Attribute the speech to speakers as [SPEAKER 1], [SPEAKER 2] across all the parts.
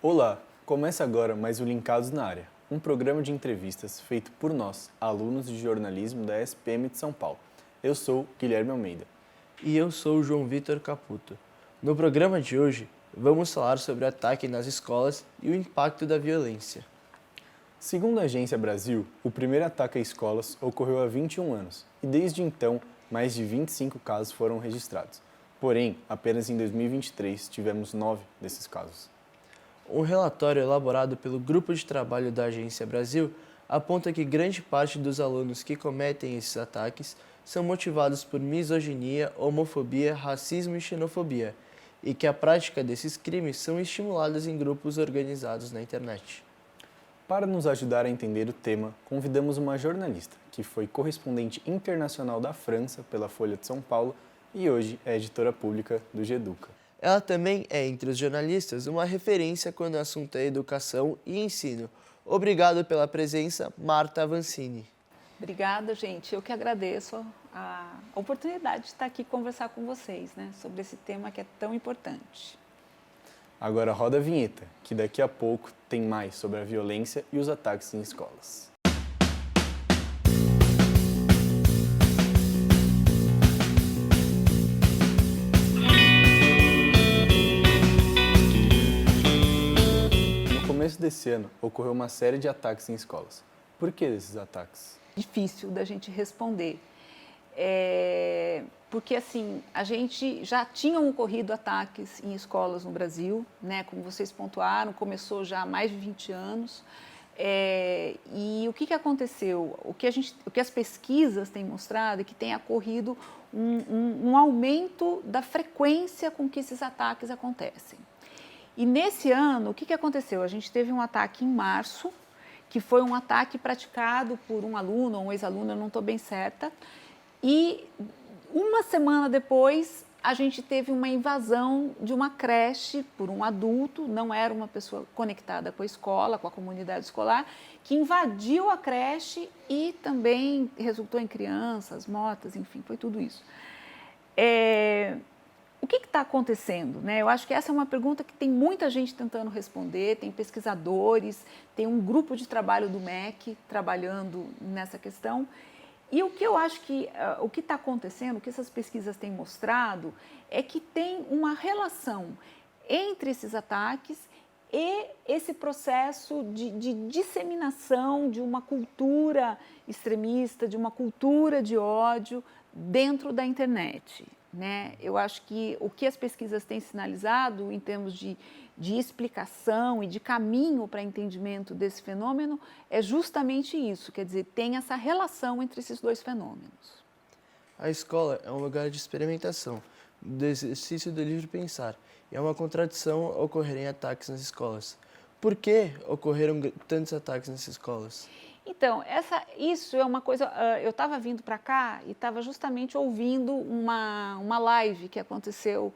[SPEAKER 1] Olá, começa agora mais o Linkados na Área, um programa de entrevistas feito por nós, alunos de jornalismo da SPM de São Paulo. Eu sou Guilherme Almeida.
[SPEAKER 2] E eu sou o João Vitor Caputo. No programa de hoje, vamos falar sobre ataque nas escolas e o impacto da violência.
[SPEAKER 1] Segundo a Agência Brasil, o primeiro ataque a escolas ocorreu há 21 anos e desde então mais de 25 casos foram registrados. Porém, apenas em 2023 tivemos 9 desses casos.
[SPEAKER 2] Um relatório elaborado pelo Grupo de Trabalho da Agência Brasil aponta que grande parte dos alunos que cometem esses ataques são motivados por misoginia, homofobia, racismo e xenofobia, e que a prática desses crimes são estimuladas em grupos organizados na internet.
[SPEAKER 1] Para nos ajudar a entender o tema, convidamos uma jornalista, que foi correspondente internacional da França pela Folha de São Paulo e hoje é editora pública do Geduca.
[SPEAKER 2] Ela também é, entre os jornalistas, uma referência quando o assunto é educação e ensino. Obrigado pela presença, Marta Avancini.
[SPEAKER 3] Obrigada, gente. Eu que agradeço a oportunidade de estar aqui conversar com vocês, sobre esse tema que é tão importante.
[SPEAKER 1] Agora roda a vinheta, que daqui a pouco tem mais sobre a violência e os ataques em escolas. No começo desse ano, ocorreu uma série de ataques em escolas. Por que esses ataques?
[SPEAKER 3] Difícil da gente responder. Porque assim, a gente já tinham ocorrido ataques em escolas no Brasil, como vocês pontuaram, começou já há mais de 20 anos. E o que aconteceu? O que as pesquisas têm mostrado é que tem ocorrido um aumento da frequência com que esses ataques acontecem. E nesse ano, o que aconteceu? A gente teve um ataque em março, que foi um ataque praticado por um aluno ou um ex-aluno, eu não estou bem certa, e uma semana depois a gente teve uma invasão de uma creche por um adulto, não era uma pessoa conectada com a escola, com a comunidade escolar, que invadiu a creche e também resultou em crianças mortas, enfim, foi tudo isso. O que está acontecendo? Eu acho que essa é uma pergunta que tem muita gente tentando responder, tem pesquisadores, tem um grupo de trabalho do MEC trabalhando nessa questão. E o que eu acho que o que está acontecendo, o que essas pesquisas têm mostrado, é que tem uma relação entre esses ataques e esse processo de disseminação de uma cultura extremista, de uma cultura de ódio dentro da internet. Eu acho que o que as pesquisas têm sinalizado em termos de explicação e de caminho para entendimento desse fenômeno é justamente isso, quer dizer, tem essa relação entre esses dois fenômenos.
[SPEAKER 2] A escola é um lugar de experimentação, do exercício do livre pensar, e é uma contradição ocorrerem ataques nas escolas. Por que ocorreram tantos ataques nas escolas?
[SPEAKER 3] Então, isso é uma coisa, eu estava vindo para cá e estava justamente ouvindo uma live que aconteceu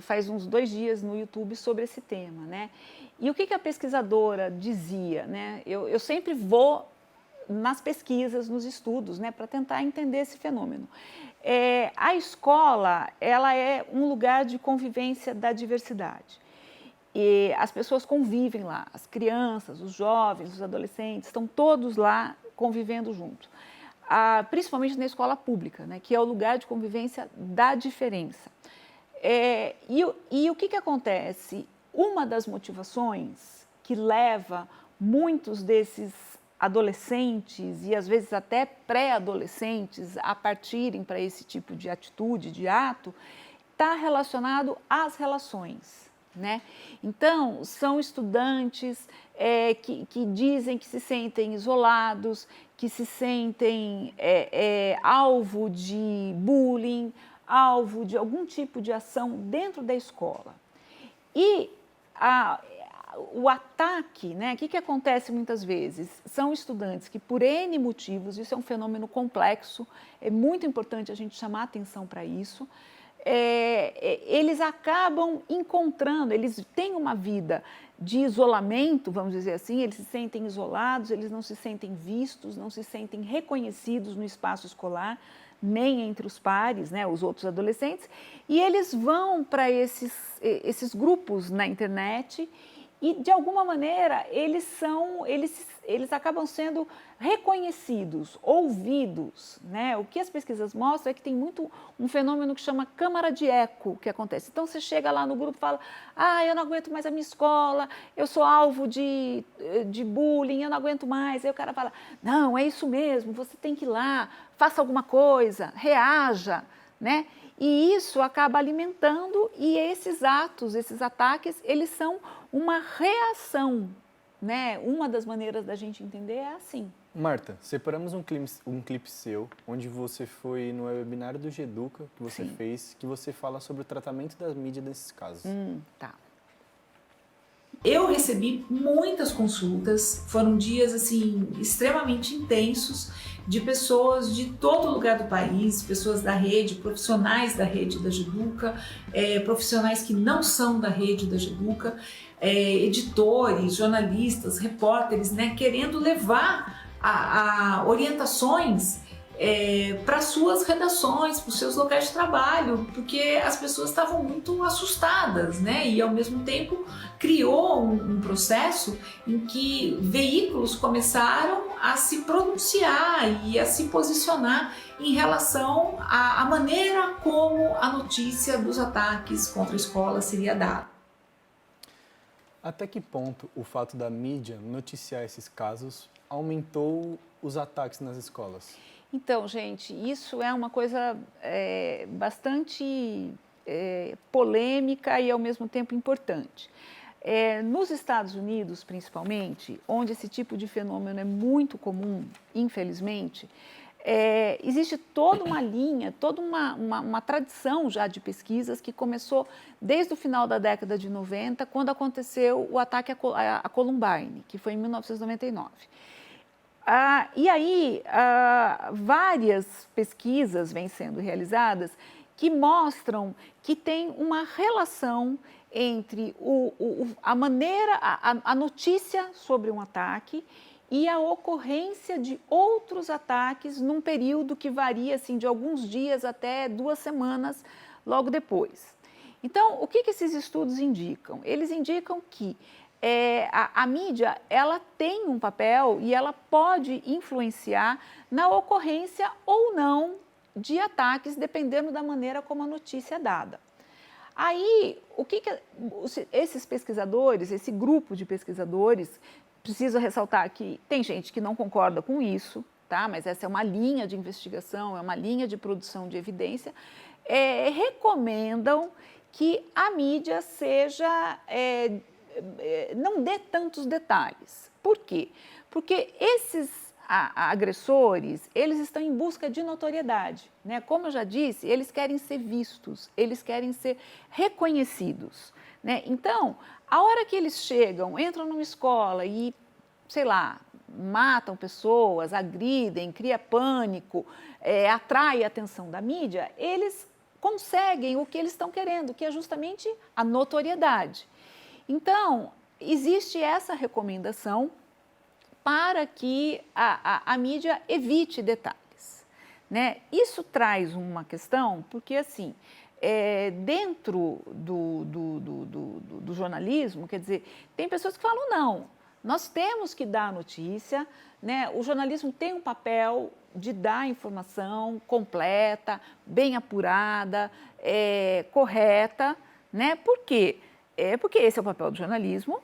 [SPEAKER 3] faz uns 2 dias no YouTube sobre esse tema, E o que a pesquisadora dizia, Eu sempre vou nas pesquisas, nos estudos, para tentar entender esse fenômeno. A escola, ela é um lugar de convivência da diversidade. E as pessoas convivem lá, as crianças, os jovens, os adolescentes, estão todos lá convivendo junto. Principalmente na escola pública, que é o lugar de convivência da diferença. E o que acontece? Uma das motivações que leva muitos desses adolescentes e às vezes até pré-adolescentes a partirem para esse tipo de atitude, de ato, está relacionado às relações. Então, são estudantes que dizem que se sentem isolados, que se sentem alvo de bullying, alvo de algum tipo de ação dentro da escola. E o ataque, o que acontece muitas vezes? São estudantes que, por N motivos, isso é um fenômeno complexo, é muito importante a gente chamar atenção para isso, eles acabam encontrando, eles têm uma vida de isolamento, vamos dizer assim, eles se sentem isolados, eles não se sentem vistos, não se sentem reconhecidos no espaço escolar, nem entre os pares, os outros adolescentes, e eles vão para esses grupos na internet e, de alguma maneira, eles acabam sendo reconhecidos, ouvidos, né? O que as pesquisas mostram é que tem muito um fenômeno que chama câmara de eco que acontece. Então, você chega lá no grupo e fala, eu não aguento mais a minha escola, eu sou alvo de bullying, eu não aguento mais. Aí o cara fala, não, é isso mesmo, você tem que ir lá, faça alguma coisa, reaja, né? E isso acaba alimentando, e esses atos, esses ataques, eles são uma reação, né? Uma das maneiras da gente entender é assim.
[SPEAKER 1] Marta, separamos um clipe seu, onde você foi no webinário do Geduca, que você fez, que você fala sobre o tratamento da mídia nesses casos.
[SPEAKER 3] Tá.
[SPEAKER 4] Eu recebi muitas consultas, foram dias assim extremamente intensos, de pessoas de todo lugar do país, pessoas da rede, profissionais da rede da Geduca, profissionais que não são da rede da Geduca, editores, jornalistas, repórteres, né, querendo levar a orientações para suas redações, para os seus locais de trabalho, porque as pessoas estavam muito assustadas, né? E ao mesmo tempo criou um processo em que veículos começaram a se pronunciar e a se posicionar em relação à maneira como a notícia dos ataques contra a escola seria dada.
[SPEAKER 1] Até que ponto o fato da mídia noticiar esses casos aumentou os ataques nas escolas?
[SPEAKER 3] Então, gente, isso é uma coisa bastante polêmica e, ao mesmo tempo, importante. Nos Estados Unidos, principalmente, onde esse tipo de fenômeno é muito comum, infelizmente, existe toda uma linha, toda uma tradição já de pesquisas que começou desde o final da década de 90, quando aconteceu o ataque a Columbine, que foi em 1999. E aí, várias pesquisas vêm sendo realizadas que mostram que tem uma relação entre a maneira, a notícia sobre um ataque e a ocorrência de outros ataques num período que varia assim, de alguns dias até 2 semanas logo depois. Então, o que esses estudos indicam? Eles indicam que a mídia ela tem um papel e ela pode influenciar na ocorrência ou não de ataques, dependendo da maneira como a notícia é dada. Aí, esses pesquisadores, esse grupo de pesquisadores, preciso ressaltar que tem gente que não concorda com isso, tá? Mas essa é uma linha de investigação, é uma linha de produção de evidência, recomendam que a mídia seja... não dê tantos detalhes. Por quê? Porque esses agressores, eles estão em busca de notoriedade, né? Como eu já disse, eles querem ser vistos, eles querem ser reconhecidos, né? Então, a hora que eles chegam, entram numa escola e, sei lá, matam pessoas, agridem, cria pânico, atrai a atenção da mídia, eles conseguem o que eles estão querendo, que é justamente a notoriedade. Então, existe essa recomendação para que a mídia evite detalhes, né? Isso traz uma questão, porque assim, dentro do jornalismo, quer dizer, tem pessoas que falam, não, nós temos que dar a notícia, né? O jornalismo tem um papel de dar informação completa, bem apurada, correta, né? Por quê? Porque esse é o papel do jornalismo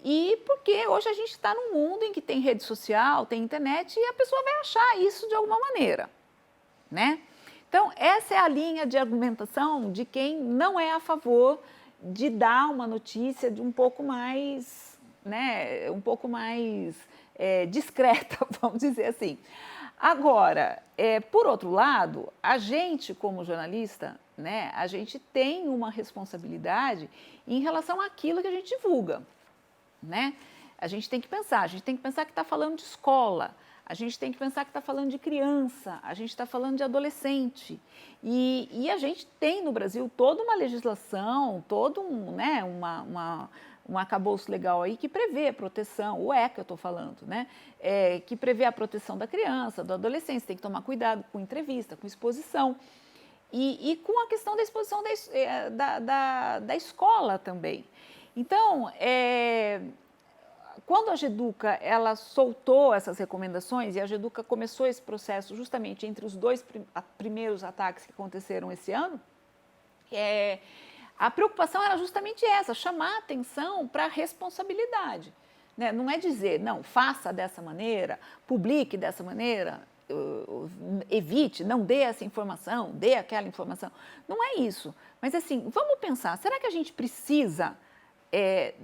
[SPEAKER 3] e porque hoje a gente está num mundo em que tem rede social, tem internet e a pessoa vai achar isso de alguma maneira, né? Então, essa é a linha de argumentação de quem não é a favor de dar uma notícia de um pouco mais, né, discreta, vamos dizer assim. Agora, por outro lado, a gente como jornalista, né, a gente tem uma responsabilidade em relação àquilo que a gente divulga, né? A gente tem que pensar que está falando de escola, a gente tem que pensar que está falando de criança, a gente está falando de adolescente. E a gente tem no Brasil toda uma legislação, todo um arcabouço legal aí que prevê a proteção, o que eu estou falando, né? Que prevê a proteção da criança, do adolescente, você tem que tomar cuidado com entrevista, com exposição. E com a questão da exposição da escola também. Então, quando a Geduca ela soltou essas recomendações, e a Geduca começou esse processo justamente entre os dois primeiros ataques que aconteceram esse ano, a preocupação era justamente essa, chamar a atenção para a responsabilidade. Né? Não é dizer, não, faça dessa maneira, publique dessa maneira, evite, não dê essa informação, dê aquela informação. Não é isso. Mas assim, vamos pensar, será que a gente precisa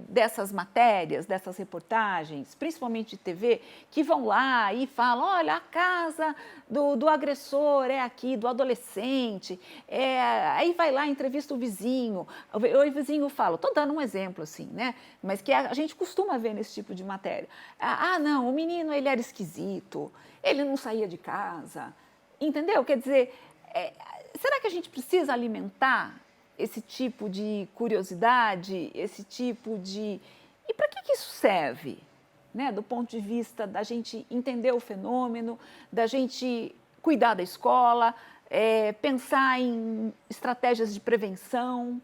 [SPEAKER 3] dessas matérias, dessas reportagens, principalmente de TV, que vão lá e falam, olha, a casa do agressor é aqui, do adolescente, aí vai lá, entrevista o vizinho vizinho fala, estou dando um exemplo assim, né? Mas que a gente costuma ver nesse tipo de matéria. Não, o menino, ele era esquisito, ele não saía de casa, entendeu? Quer dizer, será que a gente precisa alimentar esse tipo de curiosidade, esse tipo de... E para que isso serve? Né? Do ponto de vista da gente entender o fenômeno, da gente cuidar da escola, pensar em estratégias de prevenção.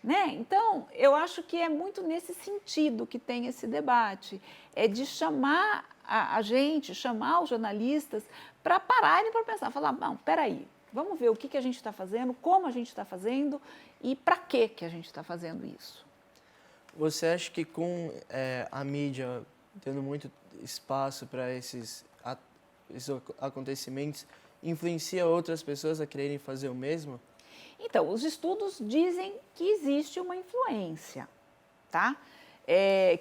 [SPEAKER 3] Né? Então, eu acho que é muito nesse sentido que tem esse debate, de chamar a gente, chamar os jornalistas para pararem para pensar, falar, não, peraí, vamos ver o que a gente está fazendo, como a gente está fazendo e para que a gente está fazendo isso.
[SPEAKER 2] Você acha que com a mídia dando muito espaço para esses acontecimentos, influencia outras pessoas a quererem fazer o mesmo?
[SPEAKER 3] Então, os estudos dizem que existe uma influência, tá?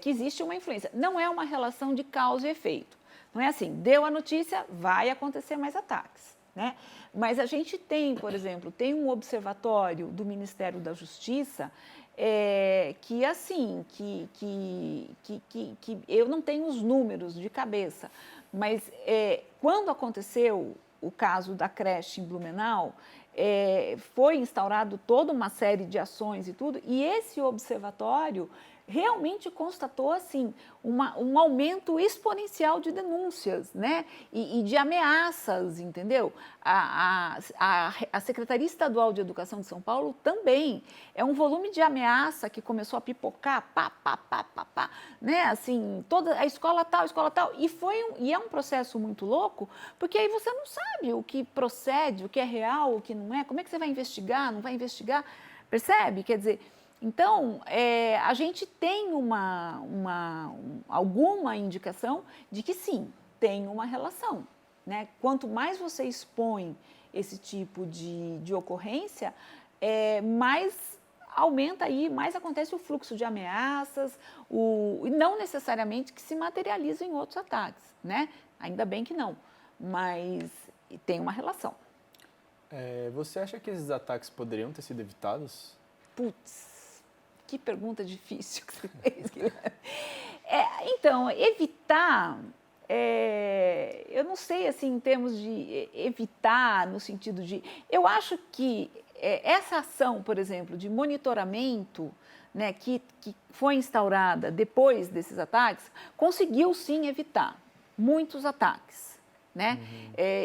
[SPEAKER 3] Que existe uma influência. Não é uma relação de causa e efeito. Não é assim, deu a notícia, vai acontecer mais ataques. Né? Mas a gente tem, por exemplo, um observatório do Ministério da Justiça que eu não tenho os números de cabeça, mas quando aconteceu o caso da creche em Blumenau, foi instaurado toda uma série de ações e tudo, e esse observatório realmente constatou assim, um aumento exponencial de denúncias, né? E de ameaças, entendeu? A Secretaria Estadual de Educação de São Paulo também. É um volume de ameaça que começou a pipocar, né? Assim, toda a escola tal, e é um processo muito louco, porque aí você não sabe o que procede, o que é real, o que não é, como é que você vai investigar, não vai investigar, percebe? Quer dizer, então, a gente tem alguma indicação de que sim, tem uma relação. Né? Quanto mais você expõe esse tipo de ocorrência, mais aumenta aí, mais acontece o fluxo de ameaças, e não necessariamente que se materializa em outros ataques. Né? Ainda bem que não, mas tem uma relação.
[SPEAKER 1] Você acha que esses ataques poderiam ter sido evitados?
[SPEAKER 3] Putz. Que pergunta difícil que você fez. Então, evitar, eu não sei assim em termos de evitar, no sentido de... Eu acho que essa ação, por exemplo, de monitoramento, né, que foi instaurada depois desses ataques, conseguiu sim evitar muitos ataques. Né?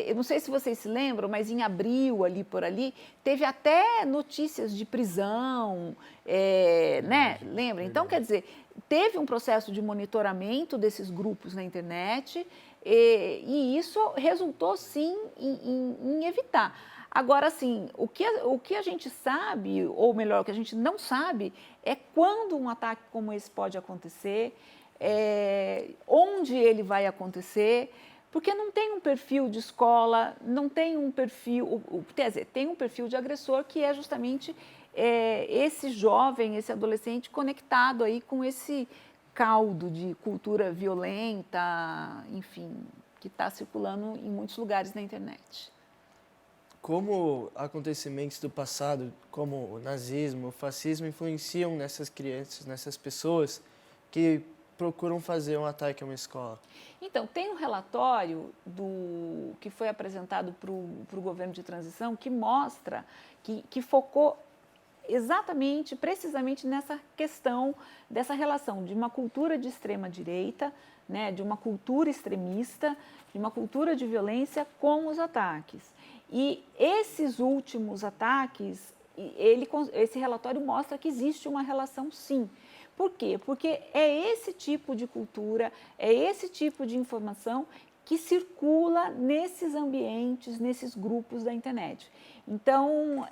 [SPEAKER 3] Eu não sei se vocês se lembram, mas em abril, por ali, teve até notícias de prisão, né? Lembra? Então, quer dizer, teve um processo de monitoramento desses grupos na internet e isso resultou, sim, em evitar. Agora, assim, o que a gente sabe, ou melhor, o que a gente não sabe, é quando um ataque como esse pode acontecer, onde ele vai acontecer, porque não tem um perfil de escola, não tem um perfil, quer dizer, tem um perfil de agressor que é justamente esse jovem, esse adolescente conectado aí com esse caldo de cultura violenta, enfim, que está circulando em muitos lugares na internet.
[SPEAKER 2] Como acontecimentos do passado, como o nazismo, o fascismo, influenciam nessas crianças, nessas pessoas que procuram fazer um ataque a uma escola?
[SPEAKER 3] Então, tem um relatório que foi apresentado para o governo de transição que mostra, que focou exatamente, precisamente nessa questão dessa relação de uma cultura de extrema-direita, né, de uma cultura extremista, de uma cultura de violência com os ataques. E esses últimos ataques, esse relatório mostra que existe uma relação, sim. Por quê? Porque é esse tipo de cultura, é esse tipo de informação que circula nesses ambientes, nesses grupos da internet. Então,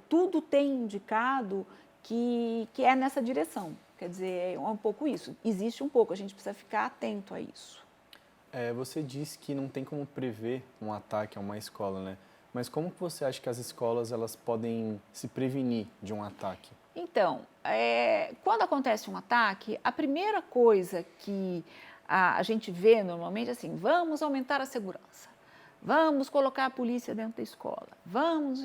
[SPEAKER 3] tudo tem indicado que é nessa direção. Quer dizer, é um pouco isso. Existe um pouco, a gente precisa ficar atento a isso.
[SPEAKER 1] Você disse que não tem como prever um ataque a uma escola, né? Mas como que você acha que as escolas elas podem se prevenir de um ataque?
[SPEAKER 3] Então, quando acontece um ataque, a primeira coisa que a gente vê normalmente é assim, vamos aumentar a segurança, vamos colocar a polícia dentro da escola, vamos...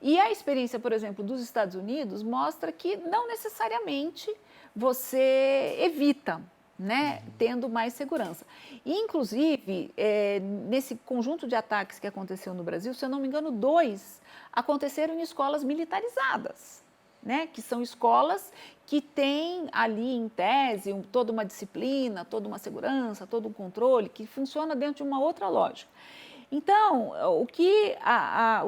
[SPEAKER 3] E a experiência, por exemplo, dos Estados Unidos mostra que não necessariamente você evita, né, tendo mais segurança. E, inclusive, nesse conjunto de ataques que aconteceu no Brasil, se eu não me engano, 2 aconteceram em escolas militarizadas, né, que são escolas que têm ali, em tese, toda uma disciplina, toda uma segurança, todo um controle, que funciona dentro de uma outra lógica. Então, o que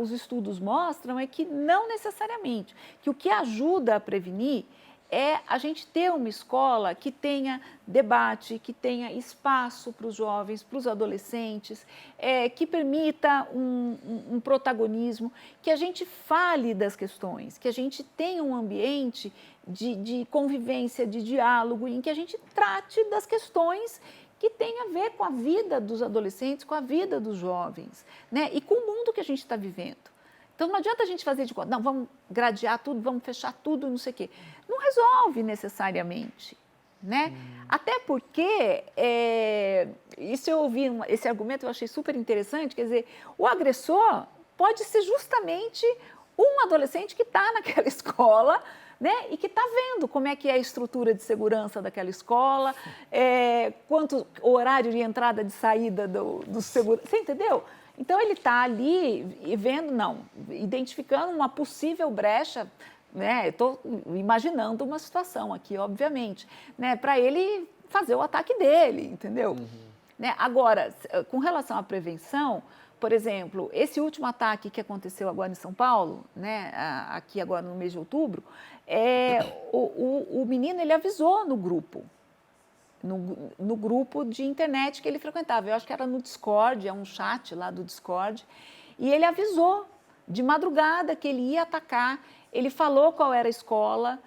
[SPEAKER 3] os estudos mostram é que não necessariamente, que o que ajuda a prevenir é a gente ter uma escola que tenha debate, que tenha espaço para os jovens, para os adolescentes, que permita um protagonismo, que a gente fale das questões, que a gente tenha um ambiente de convivência, de diálogo, em que a gente trate das questões que tem a ver com a vida dos adolescentes, com a vida dos jovens, né? E com o mundo que a gente está vivendo. Então, não adianta a gente fazer de conta, não, vamos gradear tudo, vamos fechar tudo, não sei o quê. Não resolve necessariamente, né? Até porque, isso eu ouvi, esse argumento eu achei super interessante, quer dizer, o agressor pode ser justamente um adolescente que está naquela escola, né? E que está vendo como é que é a estrutura de segurança daquela escola, quanto o horário de entrada e de saída do segurança, você entendeu? Então, ele está ali e vendo, identificando uma possível brecha, né? Estou imaginando uma situação aqui, obviamente, né? Para ele fazer o ataque dele, entendeu? Né? Agora, com relação à prevenção, por exemplo, esse último ataque que aconteceu agora em São Paulo, né? Aqui agora no mês de outubro, o menino ele avisou no grupo. No grupo de internet que ele frequentava. Eu acho que era no Discord, um chat lá do Discord. E ele avisou de madrugada que ele ia atacar. Ele falou qual era a escola.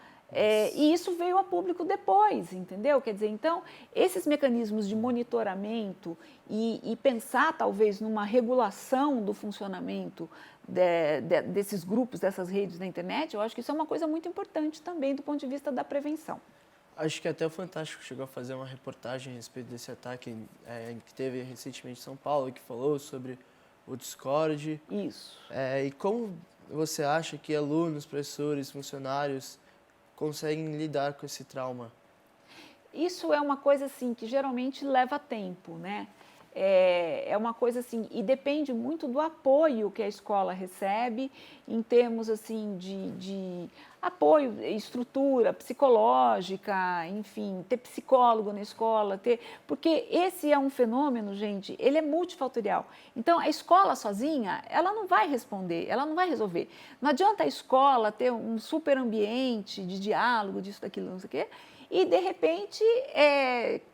[SPEAKER 3] E isso veio a público depois, entendeu? Quer dizer, então, esses mecanismos de monitoramento e pensar, talvez, numa regulação do funcionamento desses grupos, dessas redes da internet, eu acho que isso é uma coisa muito importante também do ponto de vista da prevenção.
[SPEAKER 2] Acho que até o Fantástico chegou a fazer uma reportagem a respeito desse ataque que teve recentemente em São Paulo, que falou sobre o Discord.
[SPEAKER 3] Isso.
[SPEAKER 2] E como você acha que alunos, professores, funcionários conseguem lidar com esse trauma?
[SPEAKER 3] Isso é uma coisa assim que geralmente leva tempo, né? É uma coisa assim, e depende muito do apoio que a escola recebe em termos assim de apoio, estrutura psicológica, enfim, ter psicólogo na escola, porque esse é um fenômeno, gente, ele é multifatorial. Então, a escola sozinha, ela não vai responder, ela não vai resolver. Não adianta a escola ter um super ambiente de diálogo, disso, daquilo, não sei o quê, e, de repente,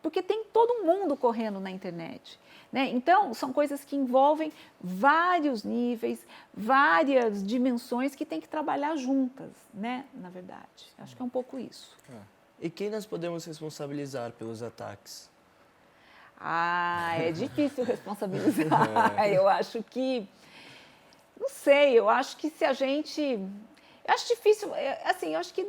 [SPEAKER 3] porque tem todo mundo correndo na internet. Né? Então, são coisas que envolvem vários níveis, várias dimensões que tem que trabalhar juntas, né? Na verdade. Acho que é um pouco isso.
[SPEAKER 2] E quem nós podemos responsabilizar pelos ataques?
[SPEAKER 3] É difícil responsabilizar. Eu acho que... Não sei, eu acho que se a gente... Eu acho difícil, assim, eu acho que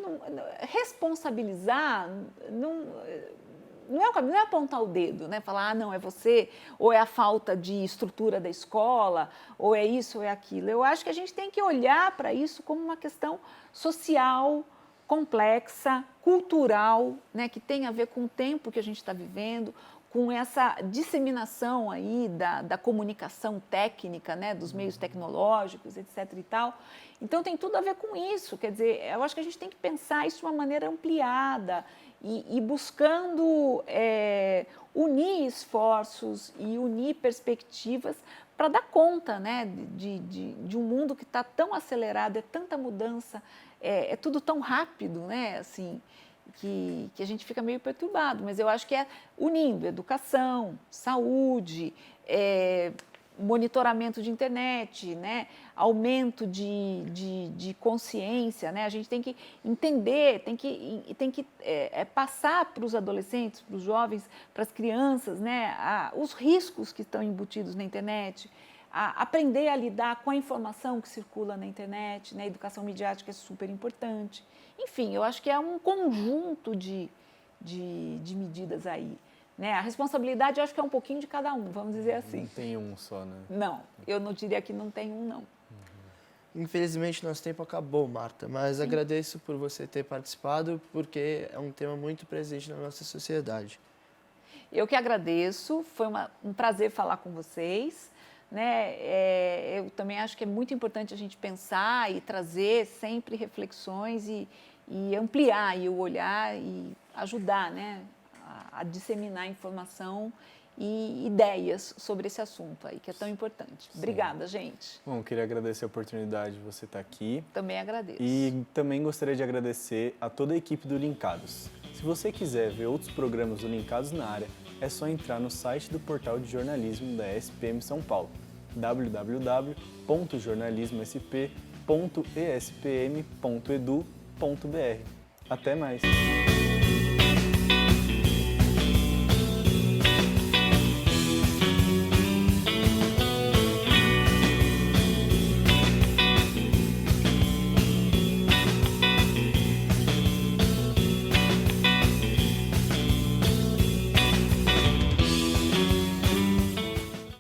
[SPEAKER 3] responsabilizar não é apontar o dedo, né? Falar, não, é você, ou é a falta de estrutura da escola, ou é isso, ou é aquilo. Eu acho que a gente tem que olhar para isso como uma questão social, complexa, cultural, né? Que tem a ver com o tempo que a gente está vivendo, com essa disseminação aí da comunicação técnica, né, dos meios tecnológicos, etc. e tal. Então, tem tudo a ver com isso. Quer dizer, eu acho que a gente tem que pensar isso de uma maneira ampliada e buscando unir esforços e unir perspectivas para dar conta, né, de um mundo que está tão acelerado, é tanta mudança, é tudo tão rápido, né, assim. que a gente fica meio perturbado, mas eu acho que é unindo educação, saúde, monitoramento de internet, né? Aumento de consciência, né? A gente tem que entender, tem que passar para os adolescentes, para os jovens, para as crianças, né? Os riscos que estão embutidos na internet, aprender a lidar com a informação que circula na internet, né? A educação midiática é super importante. Enfim, eu acho que é um conjunto de medidas aí. Né? A responsabilidade, eu acho que é um pouquinho de cada um, vamos dizer assim.
[SPEAKER 1] Não tem um só, né?
[SPEAKER 3] Não, eu não diria que não tem um, não.
[SPEAKER 2] Infelizmente, nosso tempo acabou, Marta, mas agradeço por você ter participado, porque é um tema muito presente na nossa sociedade.
[SPEAKER 3] Eu que agradeço, foi um prazer falar com vocês. Né? Eu também acho que é muito importante a gente pensar e trazer sempre reflexões e ampliar aí o olhar e ajudar, né? A disseminar informação e ideias sobre esse assunto aí, que é tão importante. Obrigada, gente.
[SPEAKER 1] Bom, queria agradecer a oportunidade de você estar aqui.
[SPEAKER 3] Também agradeço.
[SPEAKER 1] E também gostaria de agradecer a toda a equipe do Linkados. Se você quiser ver outros programas do Linkados na área, é só entrar no site do portal de jornalismo da SPM São Paulo, www.jornalismosp.espm.edu.br. Até mais!